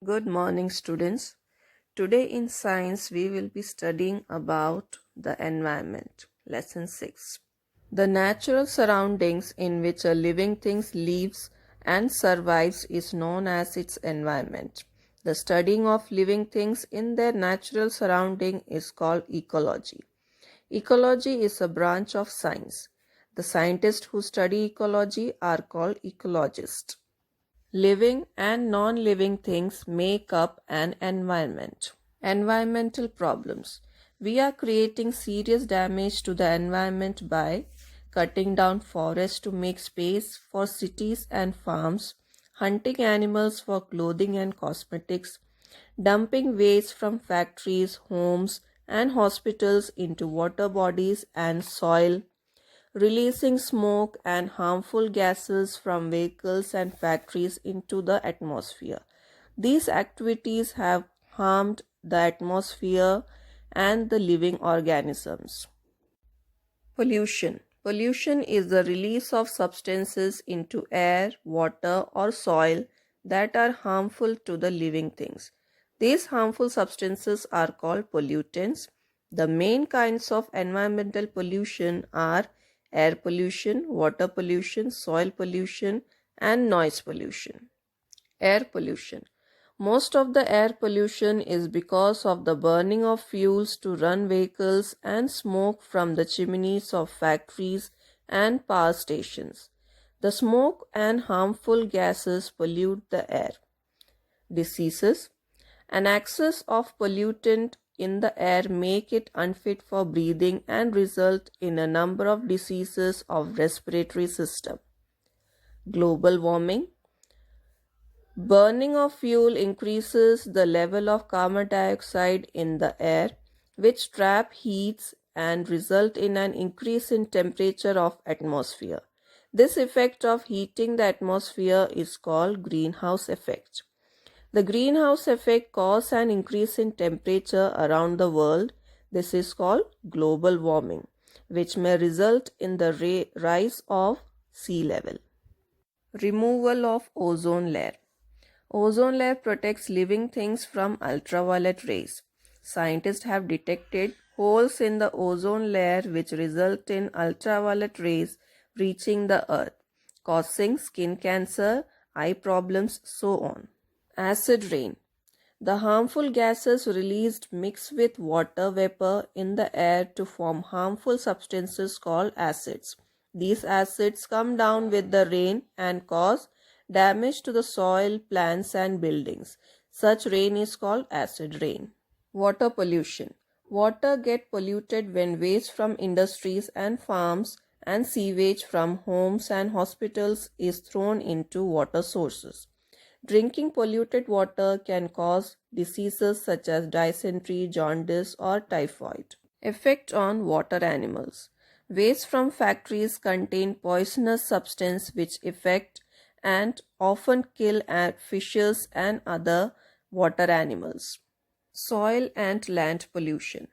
Good morning, students. Today in science, we will be studying about the environment. Lesson 6. The natural surroundings in which a living thing lives and survives is known as its environment. The studying of living things in their natural surrounding is called ecology. Ecology is a branch of science. The scientists who study ecology are called ecologists. Living and non-living things make up an environment. Environmental problems. We are creating serious damage to the environment by cutting down forests to make space for cities and farms, hunting animals for clothing and cosmetics, dumping waste from factories, homes, and hospitals into water bodies and soil, releasing smoke and harmful gases from vehicles and factories into the atmosphere. These activities have harmed the atmosphere and the living organisms. Pollution. Pollution is the release of substances into air, water, or soil that are harmful to the living things. These harmful substances are called pollutants. The main kinds of environmental pollution are air pollution, water pollution, soil pollution, and noise pollution. Air pollution. Most of the air pollution is because of the burning of fuels to run vehicles and smoke from the chimneys of factories and power stations. The smoke and harmful gases pollute the air. Diseases. An excess of pollutant in the air make it unfit for breathing and result in a number of diseases of respiratory system. Global warming. Burning of fuel increases the level of carbon dioxide in the air, which trap heats and result in an increase in temperature of atmosphere. This effect of heating the atmosphere is called greenhouse effect. The greenhouse effect causes an increase in temperature around the world. This is called global warming, which may result in the rise of sea level. Removal of ozone layer. Ozone layer protects living things from ultraviolet rays. Scientists have detected holes in the ozone layer which result in ultraviolet rays reaching the earth, causing skin cancer, eye problems, so on. Acid rain. The harmful gases released mix with water vapor in the air to form harmful substances called acids. These acids come down with the rain and cause damage to the soil, plants, and buildings. Such rain is called acid rain. Water pollution. Water gets polluted when waste from industries and farms and sewage from homes and hospitals is thrown into water sources. Drinking polluted water can cause diseases such as dysentery, jaundice, or typhoid. Effect on water animals. Waste from factories contain poisonous substances which affect and often kill fishes and other water animals. Soil and land pollution.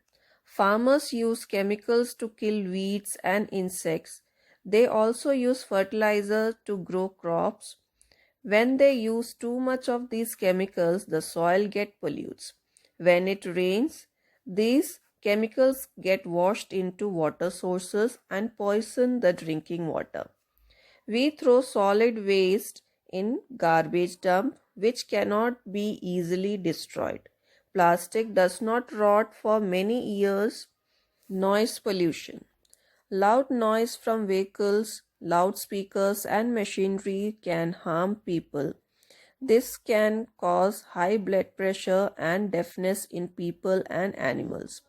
Farmers use chemicals to kill weeds and insects. They also use fertilizer to grow crops. When they use too much of these chemicals, the soil gets polluted. When it rains, these chemicals get washed into water sources and poison the drinking water. We throw solid waste in garbage dump which cannot be easily destroyed. Plastic does not rot for many years. Noise pollution. Loud noise from vehicles, loudspeakers, and machinery can harm people. This can cause high blood pressure and deafness in people and animals.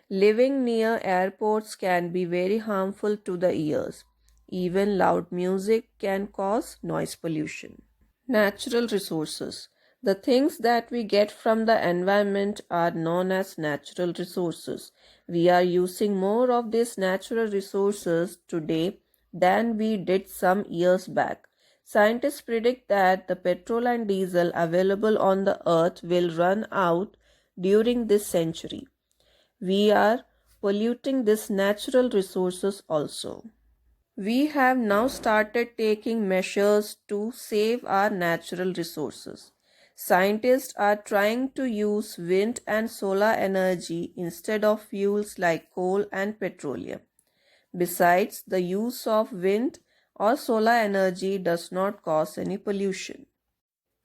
Living near airports can be very harmful to the ears. Even loud music can cause noise pollution. Natural resources. The things that we get from the environment are known as natural resources. We are using more of these natural resources today than we did some years back. Scientists predict that the petrol and diesel available on the earth will run out during this century. We are polluting these natural resources also. We have now started taking measures to save our natural resources. Scientists are trying to use wind and solar energy instead of fuels like coal and petroleum. Besides, the use of wind or solar energy does not cause any pollution.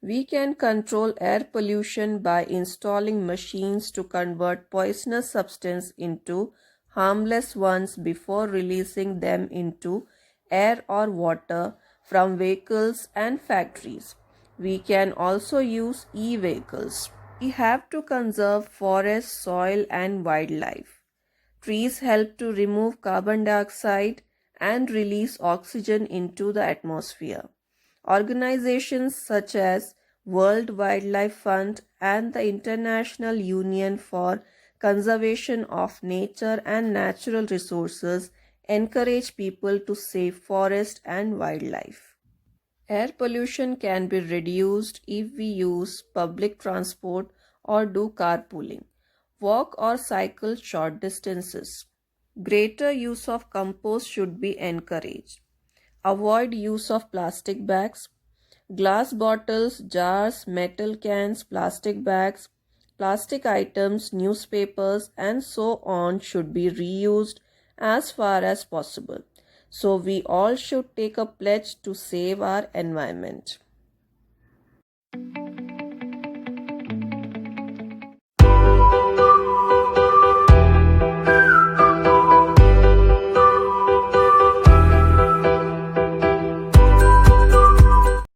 We can control air pollution by installing machines to convert poisonous substances into harmless ones before releasing them into air or water from vehicles and factories. We can also use e-vehicles. We have to conserve forests, soil and wildlife. Trees help to remove carbon dioxide and release oxygen into the atmosphere. Organizations such as World Wildlife Fund and the International Union for Conservation of Nature and Natural Resources encourage people to save forest and wildlife. Air pollution can be reduced if we use public transport or do carpooling, walk or cycle short distances. Greater use of compost should be encouraged. Avoid use of plastic bags. Glass bottles, jars, metal cans, plastic bags, plastic items, newspapers, and so on should be reused as far as possible. So, we all should take a pledge to save our environment.